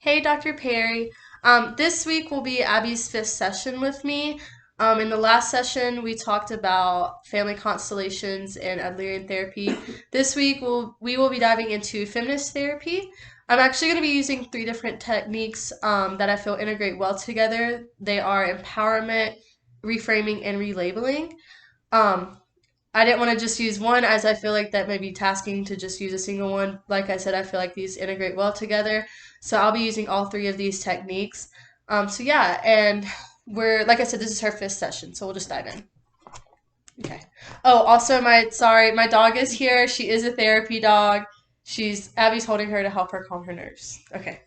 Hey, Dr. Perry. This week will be Abby's fifth session with me. In the last session, we talked about family constellations and Adlerian therapy. This week, we will be diving into feminist therapy. I'm actually going to be using three different techniques that I feel integrate well together. They are empowerment, reframing, and relabeling. Um, I didn't want to just use one as I feel like that may be tasking to just use a single one. Like I said, I feel like these integrate well together. So I'll be using all three of these techniques. So yeah, and like I said, this is her fifth session, so we'll just dive in. Okay. Oh, also my dog is here. She is a therapy dog. Abby's holding her to help her calm her nerves. Okay.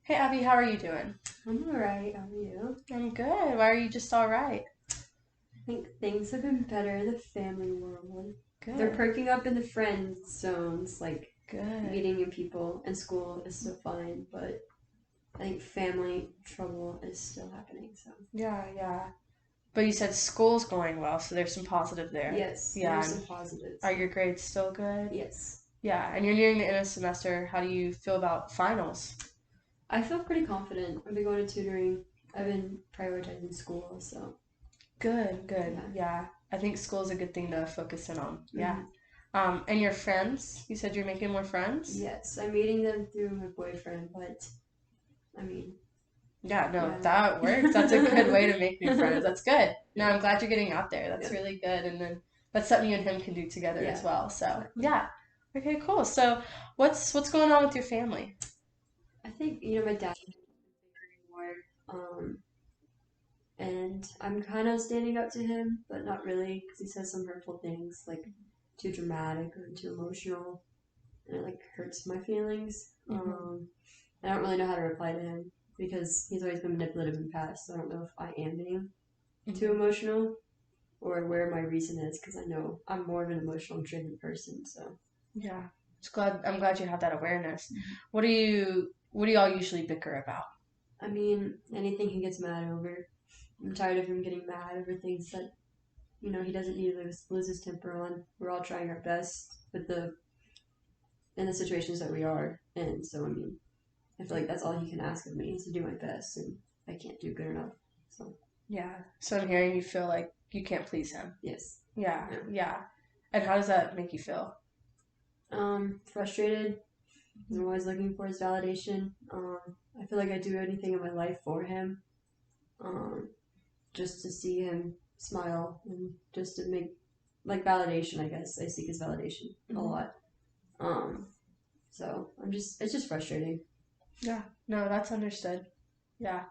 Hey Abby, how are you doing? I'm alright. How are you? I'm good. Why are you just all right? I think things have been better in the family world. They're Good. perking up in the friend zones, like Good. meeting new people, and school is still fine, but I think family trouble is still happening, so. Yeah, yeah. But you said school's going well, so there's some positive there. Yes, there are Yeah, and some positives. are your grades still good? Yes. Yeah, and you're nearing the end of semester. How do you feel about finals? I feel pretty confident. I've been going to tutoring. I've been prioritizing school, so Good, good. yeah. Yeah, I think school's a good thing to focus in on. Yeah. Hmm. And your friends? You said you're making more friends? Yes, I'm meeting them through my boyfriend, but I mean, Yeah, no, yeah. that works. That's a good way to make new friends. That's good. No, Yeah. I'm glad you're getting out there. That's Yeah. really good. And then that's something you and him can do together as Yeah. well. So, Exactly. yeah. Okay, cool. So, what's going on with your family? I think my dad more, um, and I'm kind of standing up to him, but not really, because he says some hurtful things, like too dramatic or too emotional, and it like hurts my feelings. Hmm. I don't really know how to reply to him because he's always been manipulative in the past. So I don't know if I am being too Hmm. emotional or where my reason is, because I know I'm more of an emotional driven person. So Yeah. I'm glad you have that awareness. What do y'all usually bicker about? I mean, anything he gets mad over. I'm tired of him getting mad over things that he doesn't need to lose his temper on. We're all trying our best with the in the situations that we are in. So I mean, I feel like that's all he can ask of me is to do my best, and I can't do good enough. So Yeah. So I'm hearing you feel like you can't please him. yes, Yeah, yeah. yeah. And how does that make you feel? Frustrated. I'm always looking for his validation. I feel like I do anything in my life for him, um, just to see him smile and just to make like validation. I guess I seek his validation a Hmm. lot. Um, so it's just frustrating. Yeah. No, that's understood. Yeah.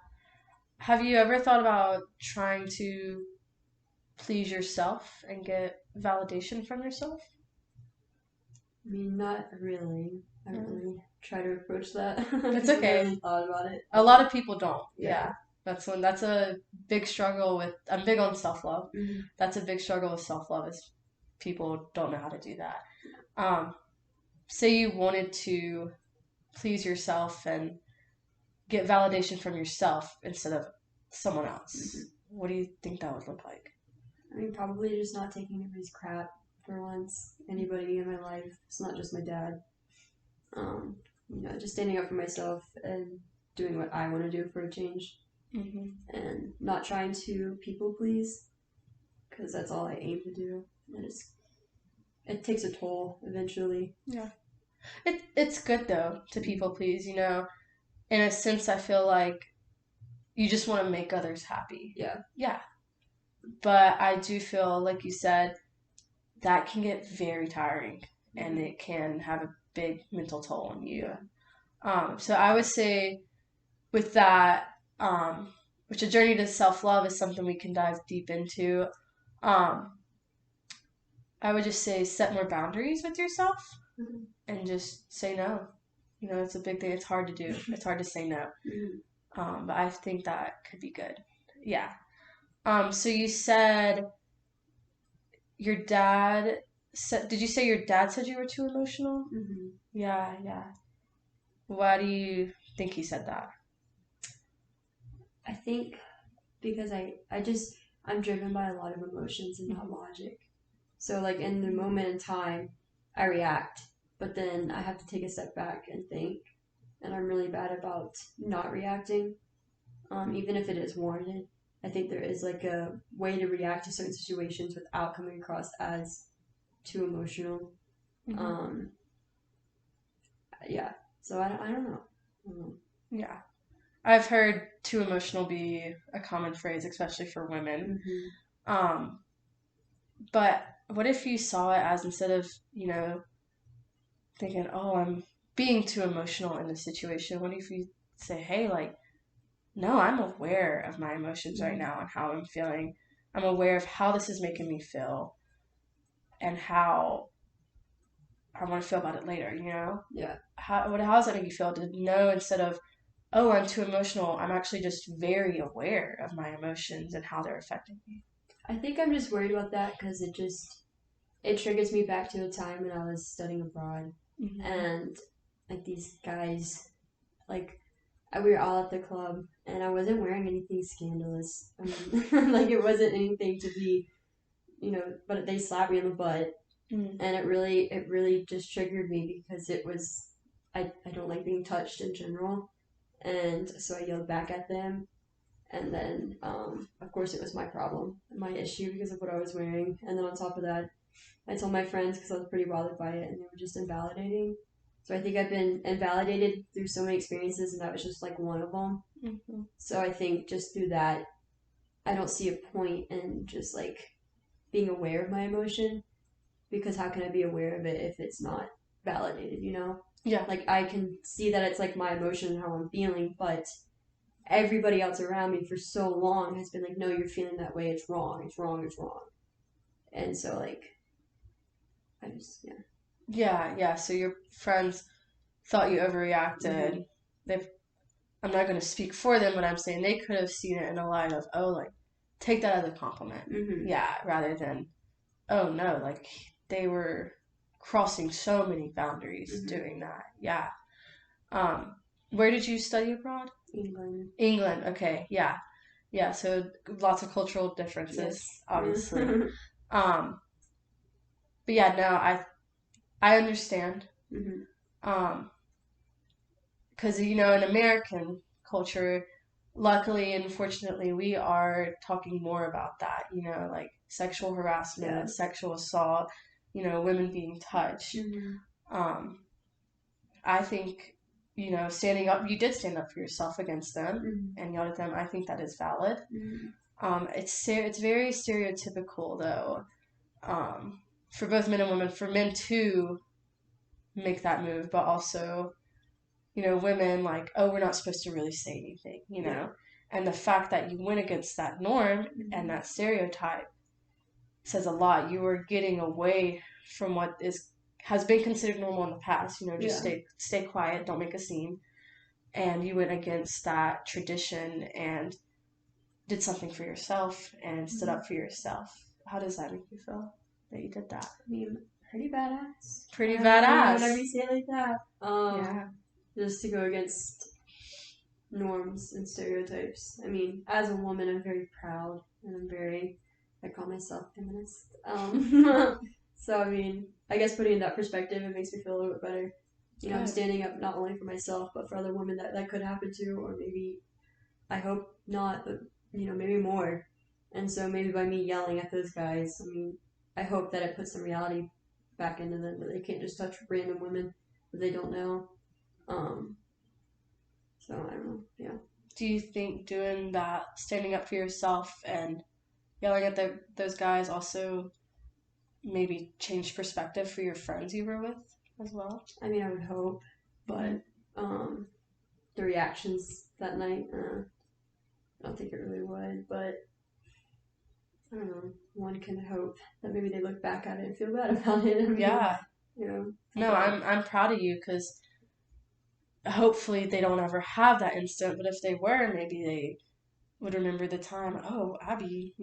Have you ever thought about trying to please yourself and get validation from yourself? I mean, not really. I haven't No. really tried to approach that. It's I've never okay. really thought about it. A lot of people don't. Yeah. Yeah. That's a big struggle with I'm big on self-love. Hmm. That's a big struggle with self-love is people don't know how to do that. Um, Say you wanted to please yourself and get validation from yourself instead of someone else. Hmm. What do you think that would look like? I mean, probably just not taking anybody's crap for once. Anybody in my life. It's not just my dad. Um, just standing up for myself and doing what I want to do for a change, Hmm. and not trying to people please, because that's all I aim to do. And it takes a toll eventually. Yeah. It's good though to people please, you know. In a sense I feel like you just want to make others happy. Yeah. Yeah. But I do feel like you said that can get very tiring and Hmm. it can have a big mental toll on you. Yeah. So I would say with that, which a journey to self love is something we can dive deep into. Um, I would just say set more boundaries with yourself Hmm. and just say no. You know, it's a big thing. It's hard to do. It's hard to say no. Hmm. But I think that could be good. Yeah. So you said your dad said, did you say your dad said you were too emotional? Hmm. Yeah, yeah. Why do you think he said that? I think because I'm driven by a lot of emotions and not Hmm. logic. So like in the moment in time, I react, but then I have to take a step back and think and I'm really bad about not reacting, even if it is warranted. I think there is like a way to react to certain situations without coming across as too emotional. Mm-hmm. Yeah. So I don't know. I don't know. Yeah. I've heard too emotional be a common phrase, especially for women. Mm-hmm. Um, but what if you saw it as, instead of, thinking, oh, I'm being too emotional in this situation, what if you say, hey, like, no, I'm aware of my emotions right now and how I'm feeling. I'm aware of how this is making me feel and how I want to feel about it later, Yeah. How does that make you feel to know, instead of, oh, I'm too emotional, I'm actually just very aware of my emotions and how they're affecting me. I think I'm just worried about that because it triggers me back to a time when I was studying abroad, and like these guys, like we were all at the club, and I wasn't wearing anything scandalous. I mean, like it wasn't anything to be, but they slapped me in the butt, and it really just triggered me because it was, I don't like being touched in general, and so I yelled back at them, and then of course it was my problem, my issue because of what I was wearing, and then on top of that, I told my friends because I was pretty bothered by it, and they were just invalidating. So I think I've been invalidated through so many experiences, and that was just like one of them. Mm-hmm. So I think just through that, I don't see a point in just like being aware of my emotion, because how can I be aware of it if it's not validated, Yeah. Like I can see that it's like my emotion and how I'm feeling, but everybody else around me for so long has been like, no, you're feeling that way, it's wrong, it's wrong, it's wrong. And so like I just, yeah. Yeah. So your friends thought you overreacted. Mm-hmm. They've I'm not going to speak for them, but I'm saying they could have seen it in a light of, oh, like, take that as a compliment. Mm-hmm. Yeah, rather than, oh, no, like, they were crossing so many boundaries Mm-hmm. doing that. Yeah. Um, where did you study abroad? England. England. Okay. Yeah. Yeah. So lots of cultural Yes. differences, obviously. Um, but yeah, no, I understand. Mm-hmm. Um, because in American culture, luckily and fortunately, we are talking more about that, like sexual Yeah. harassment, sexual assault, women being touched. Mm-hmm. um I think, standing up, you did stand up for yourself against them Mm-hmm. and yelled at them. I think that is valid. Mm-hmm. It's very stereotypical though, for both men and women, for men to make that move, but also women, like, oh, we're not supposed to really say anything, Yeah. And the fact that you went against that norm and Mm-hmm. that stereotype says a lot. You were getting away from what has been considered normal in the past, just Yeah. stay quiet, don't make a scene. And you went against that tradition and did something for yourself and stood Mm-hmm. up for yourself. How does that make you feel that you did that? I mean, pretty badass. Pretty Whenever badass. you say it like that. Yeah. Just to go against norms and stereotypes. I mean, as a woman, I'm very proud, and I call myself feminist. So I mean, I guess putting in that perspective, it makes me feel a little bit better. I'm Good. standing up not only for myself, but for other women that could happen to, or maybe, I hope not, but maybe more. And so maybe by me yelling at those guys, I mean, I hope that it puts some reality back into them, that they can't just touch random women that they don't know. Um, so I don't know. Yeah. Do you think doing that, standing up for yourself and yelling at those guys, also maybe changed perspective for your friends you were with as well? I mean, I would hope, but um, the reactions that night, I don't think it really would. But I don't know. One can hope that maybe they look back at it and feel bad about it. I mean, Yeah. No, about. I'm proud of you, because hopefully they don't ever have that instant. But if they were, maybe they would remember the time. Oh, Abby,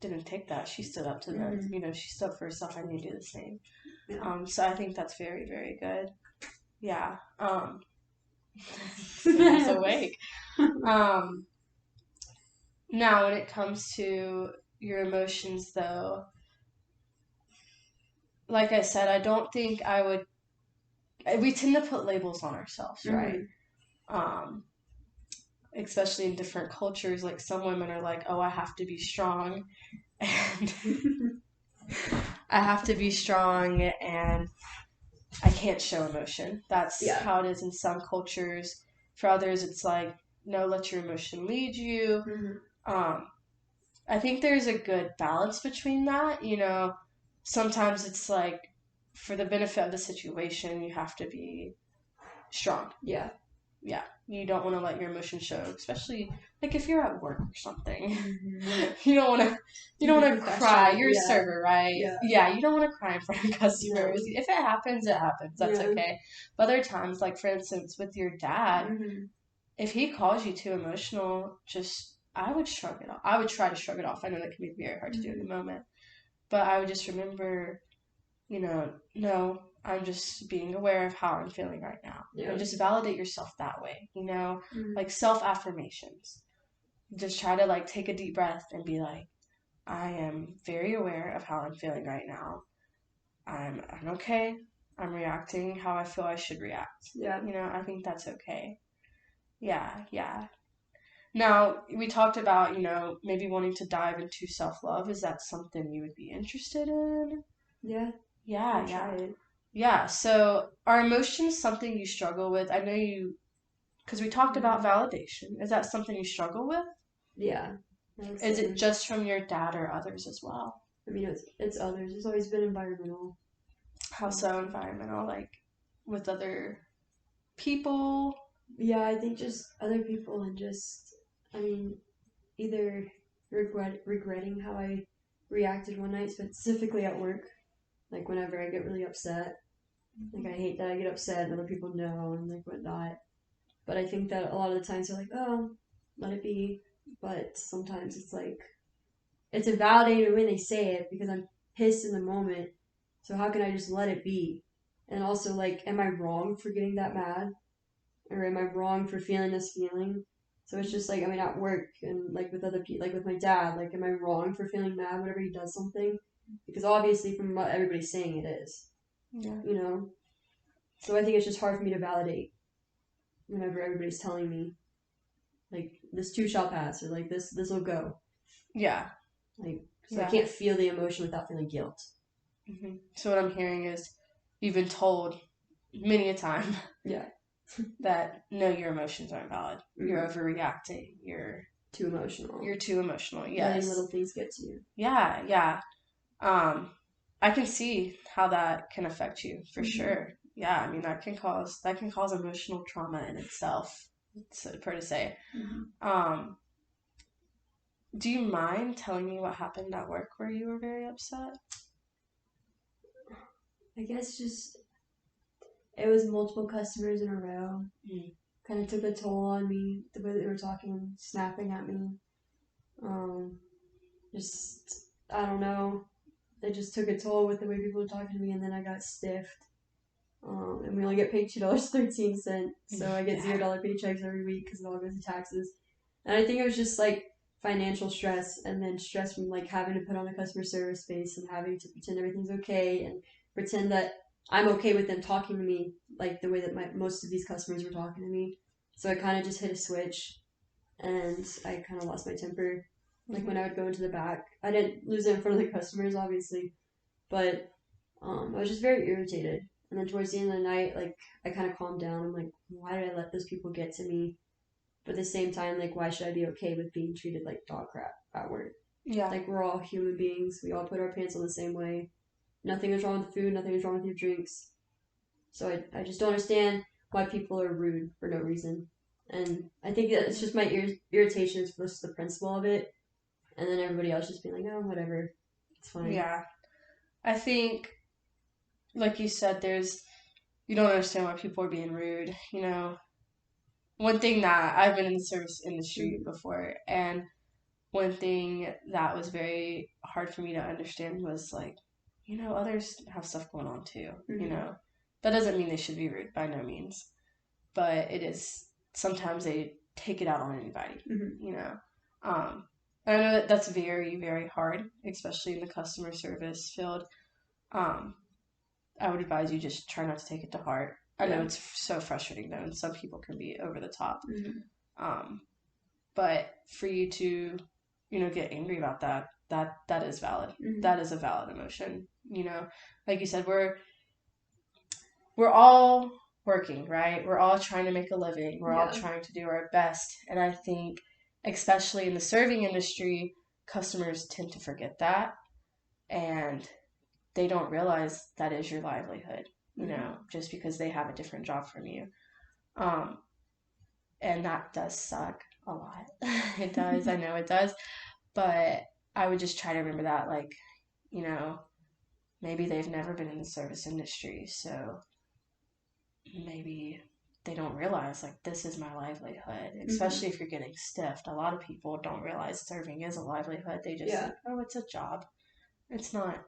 didn't take that. She stood up to them. Mm-hmm. She stood up for herself. I need to do the same. Yeah. So I think that's very, very good. Yeah. Someone's awake. Um, Now, when it comes to your emotions, though, like I said, I don't think I would we tend to put labels on ourselves, right? Mm-hmm. Um, Especially in different cultures, like some women are like, oh, I have to be strong and I have to be strong and I can't show emotion. That's Yeah. how it is in some cultures. For others, it's like, no, let your emotion lead you. Mm-hmm. Um, I think there's a good balance between that. Sometimes it's like, for the benefit of the situation, you have to be strong. Yeah. Yeah, you don't want to let your emotions show, especially like if you're at work or something. Mm-hmm. you don't want to you Keep don't it want to cry. professional. You're a Yeah. server, right? Yeah. Yeah, you don't want to cry in front of No. customers. If it happens, it happens. That's Yeah. okay. But other times, like for instance, with your dad, Mm-hmm. if he calls you too emotional, just I would shrug it off. I would try to shrug it off. I know that can be very hard to do in Mm-hmm. the moment, but I would just remember, no, I'm just being aware of how I'm feeling right now. Yeah. And just validate yourself that way, Mm-hmm. like self affirmations. Just try to like take a deep breath and be like, I am very aware of how I'm feeling right now. I'm okay. I'm reacting how I feel I should react. Yeah. I think that's okay. Yeah, yeah. Now, we talked about, maybe wanting to dive into self love. Is that something you would be interested in? Yeah. Yeah, I'll try yeah. it. Yeah, so are emotions something you struggle with? I know because we talked about Mm-hmm. validation. Is that something you struggle with? Yeah. I would Is it say. just from your dad or others as well? I mean, it's others. It's always been environmental. How so environmental? Like with other people? Yeah, I think just other people and just, I mean, either regretting how I reacted one night, specifically at work. Like whenever I get really upset, like I hate that I get upset and other people know and like whatnot. But I think that a lot of the times they're like, oh, let it be. But sometimes it's like it's invalidating when they say it because I'm pissed in the moment. So how can I just let it be? And also like, am I wrong for getting that mad? Or am I wrong for feeling this feeling? So it's just like, I mean, at work and like with other people, like with my dad, like, am I wrong for feeling mad whenever he does something? Because obviously, from what everybody's saying, it is, Yeah. you know? So I think it's just hard for me to validate whenever everybody's telling me, like, this too shall pass, or like, this will go. Yeah. Like, so I Yeah. can't feel the emotion without feeling guilt. So what I'm hearing is you've been told many a time Yeah. that no, your emotions aren't valid. You're Mm-hmm. overreacting. You're Too emotional. you're too emotional. Letting Yes. little things get to you. Yeah, yeah. Um, I can see how that can affect you for Mm-hmm. sure. Yeah, I mean that can cause emotional trauma in itself. It's fair to say. Mm-hmm. Um, do you mind telling me what happened at work where you were very upset? I guess just it was multiple customers in a row. Mm. Kind of took a toll on me the way that they were talking, snapping at me. Um, just I don't know. It just took a toll with the way people were talking to me, and then I got stiffed. And we only get paid $2.13, so I get Yeah. $0 paychecks every week because it all goes to taxes. And I think it was just like financial stress, and then stress from like having to put on a customer service face and having to pretend everything's okay and pretend that I'm okay with them talking to me like the way that most of these customers were talking to me. So I kind of just hit a switch, and I kind of lost my temper. Like when I would go into the back, I didn't lose it in front of the customers, obviously, but I was just very irritated. And then towards the end of the night, like I kind of calmed down. I'm like, why did I let those people get to me? But at the same time, like, why should I be okay with being treated like dog crap at work? Yeah. Like, we're all human beings. We all put our pants on the same way. Nothing is wrong with the food. Nothing is wrong with your drinks. So I just don't understand why people are rude for no reason. And I think that it's just my irritation is versus the principle of it. And then everybody else just being like, oh, whatever. It's fine. Yeah. I think, like you said, you don't understand why people are being rude. One thing that I've been in the service industry Mm-hmm. before, and one thing that was very hard for me to understand was like, others have stuff going on too. Mm-hmm. That doesn't mean they should be rude by no means, but it is sometimes they take it out on anybody, Mm-hmm. you know. Um, I know that that's very, very hard, especially in the customer service field. Um, I would advise you just try not to take it to heart. I know it's so frustrating though, and some people can be over the top. But for you to, get angry about that is valid. That is a valid emotion. Like you said, we're all working, right? We're all trying to make a living. We're all trying to do our best. And I think, especially in the serving industry, customers tend to forget that. And they don't realize that is your livelihood, just because they have a different job from you. And that does suck a lot. It does. I know it does. But I would just try to remember that, like, maybe they've never been in the service industry. So maybe they don't realize, like, this is my livelihood, especially if you're getting stiffed. A lot of people don't realize serving is a livelihood. They just think, oh, it's a job. It's not,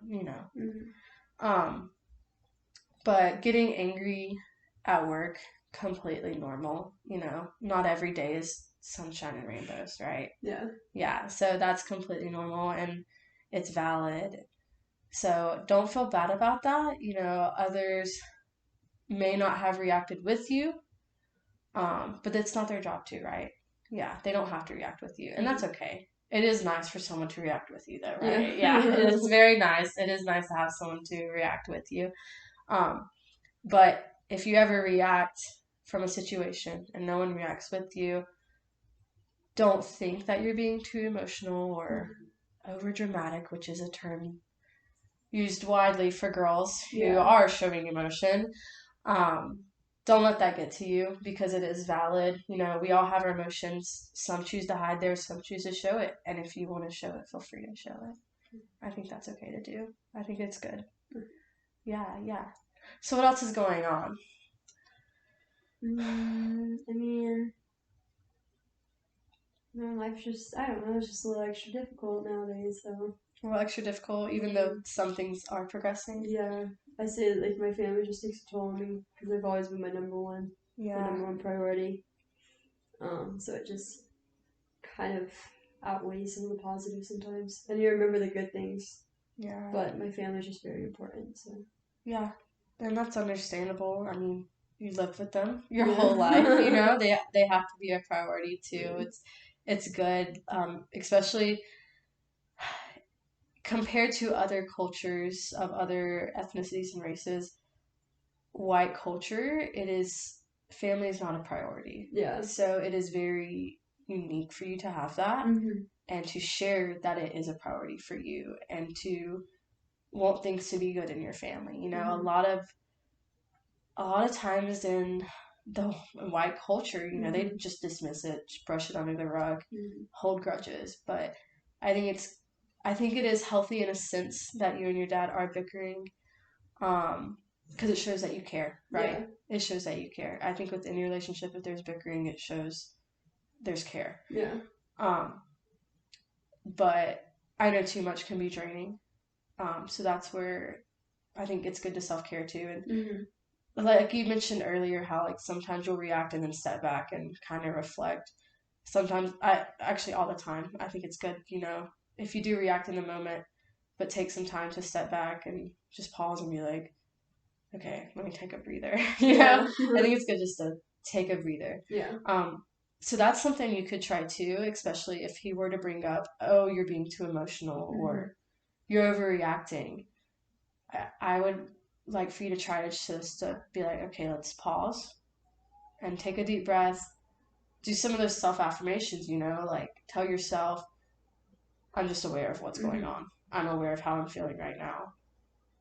But getting angry at work, completely normal, Not every day is sunshine and rainbows, right? Yeah, so that's completely normal and it's valid. So don't feel bad about that. Others may not have reacted with you, but that's not their job to, right? Yeah, they don't have to react with you, and that's okay. It is nice for someone to react with you, though, right? Yeah, it is very nice. It is nice to have someone to react with you. But if you ever react from a situation and no one reacts with you, don't think that you're being too emotional or over dramatic, which is a term used widely for girls who are showing emotion. Don't let that get to you because it is valid. We all have our emotions. Some choose to hide theirs, some choose to show it. And if you want to show it, feel free to show it. I think that's okay to do. I think it's good. Yeah. So what else is going on? I mean, life's just, I don't know, it's just a little extra difficult nowadays, so. A little extra difficult, even though some things are progressing. Yeah. I say, like, my family just takes a toll on me because they've always been my number one priority. So it just kind of outweighs some of the positives sometimes. And you remember the good things. Yeah. But my family's just very important, so. Yeah. And that's understandable. I mean, you lived with them your whole life, they have to be a priority too. It's good, especially compared to other cultures of other ethnicities and races. White culture, family is not a priority. Yeah. So it is very unique for you to have that and to share that it is a priority for you and to want things to be good in your family. A lot of times in the white culture, they just dismiss it, just brush it under the rug, hold grudges. But I think it is healthy in a sense that you and your dad are bickering, because it shows that you care, right? Yeah. It shows that you care. I think with any relationship, if there's bickering, it shows there's care. Yeah. But I know too much can be draining. So that's where I think it's good to self-care too. And like you mentioned earlier, how like sometimes you'll react and then step back and kind of reflect. Sometimes, all the time, I think it's good, if you do react in the moment, but take some time to step back and just pause and be like, okay, let me take a breather. I think it's good just to take a breather. Yeah. So that's something you could try too, especially if he were to bring up, oh, you're being too emotional or you're overreacting. I would like for you to try to be like, okay, let's pause and take a deep breath. Do some of those self-affirmations, like tell yourself, I'm just aware of what's going on. I'm aware of how I'm feeling right now.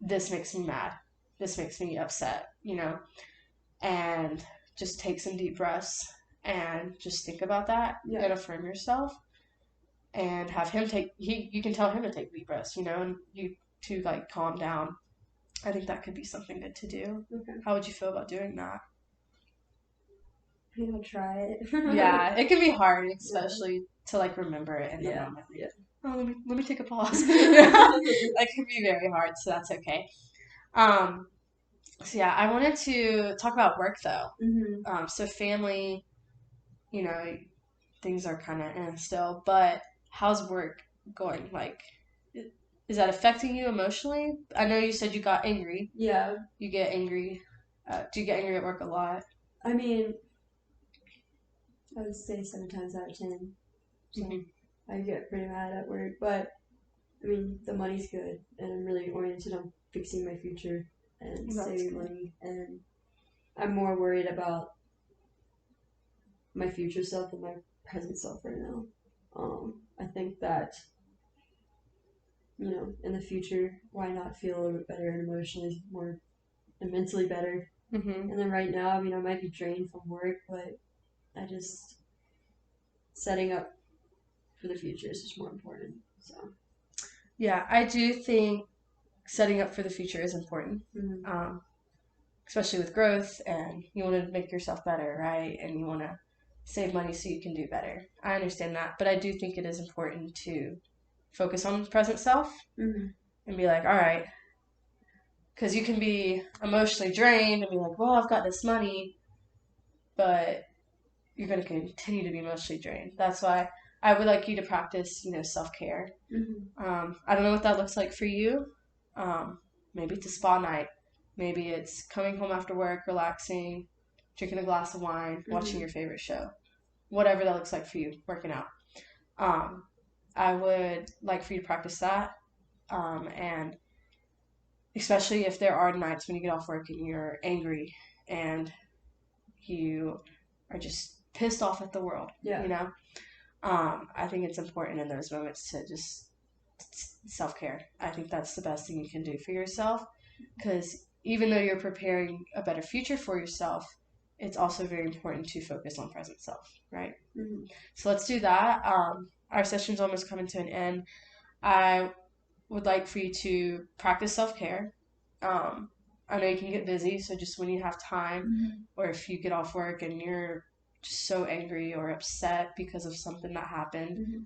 This makes me mad. This makes me upset, and just take some deep breaths and just think about that and affirm yourself and have him you can tell him to take deep breaths, and you to like calm down. I think that could be something good to do. Okay. How would you feel about doing that? I'll try it. Yeah, it can be hard, especially to like remember it in the moment. Like, oh, let me take a pause. That can be very hard, so that's okay. So yeah, I wanted to talk about work though. So family, things are kind of still, but how's work going? Like, is that affecting you emotionally? I know you said you got angry. Yeah. You get angry Do you get angry at work a lot? I mean, I would say 7 times out of 10. So Mm-hmm. I get pretty mad at work, but I mean, the money's good, and I'm really oriented on fixing my future and That's saving good. money, and I'm more worried about my future self than my present self right now. I think that, in the future, why not feel a little bit better and emotionally more and mentally better? Mm-hmm. And then right now, I mean, I might be drained from work, but I just setting up for the future is just more important. So, Yeah, I do think setting up for the future is important, mm-hmm. um, especially with growth, and you want to make yourself better, right? And you want to save money so you can do better. I understand that, but I do think it is important to focus on the present self Mm-hmm. and be like, all right, because you can be emotionally drained and be like, well, I've got this money, but you're going to continue to be emotionally drained. That's why I would like you to practice, self-care. Mm-hmm. I don't know what that looks like for you. Um, Maybe it's a spa night. Maybe it's coming home after work, relaxing, drinking a glass of wine, watching Mm-hmm. your favorite show. Whatever that looks like for you, working out. Um, I would like for you to practice that. And especially if there are nights when you get off work and you're angry and you are just pissed off at the world, Yeah. I think it's important in those moments to just self care. I think that's the best thing you can do for yourself because even though you're preparing a better future for yourself, it's also very important to focus on present self, right? Mm-hmm. So let's do that. Our session's almost coming to an end. I would like for you to practice self care. Um, I know you can get busy, so just when you have time, Mm-hmm. or if you get off work and you're just so angry or upset because of something that happened, Mm-hmm.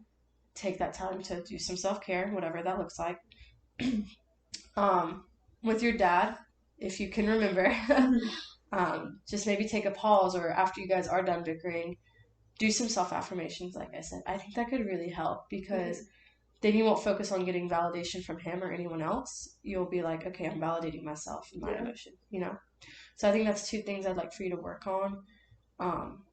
take that time to do some self care, whatever that looks like. um, with your dad, if you can remember, Mm-hmm. just maybe take a pause or after you guys are done bickering, do some self affirmations, like I said. I think that could really help because Okay. then you won't focus on getting validation from him or anyone else. You'll be like, okay, I'm validating myself and my Yeah. emotion. So I think that's two things I'd like for you to work on. Um,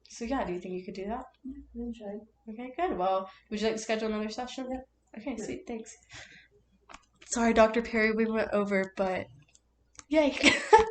so yeah, do you think you could do that? Yeah. I'm trying. Okay, good. Well, would you like to schedule another session? Yeah. Okay, Yeah. sweet. Thanks. Sorry, Dr. Perry, we went over, but yay.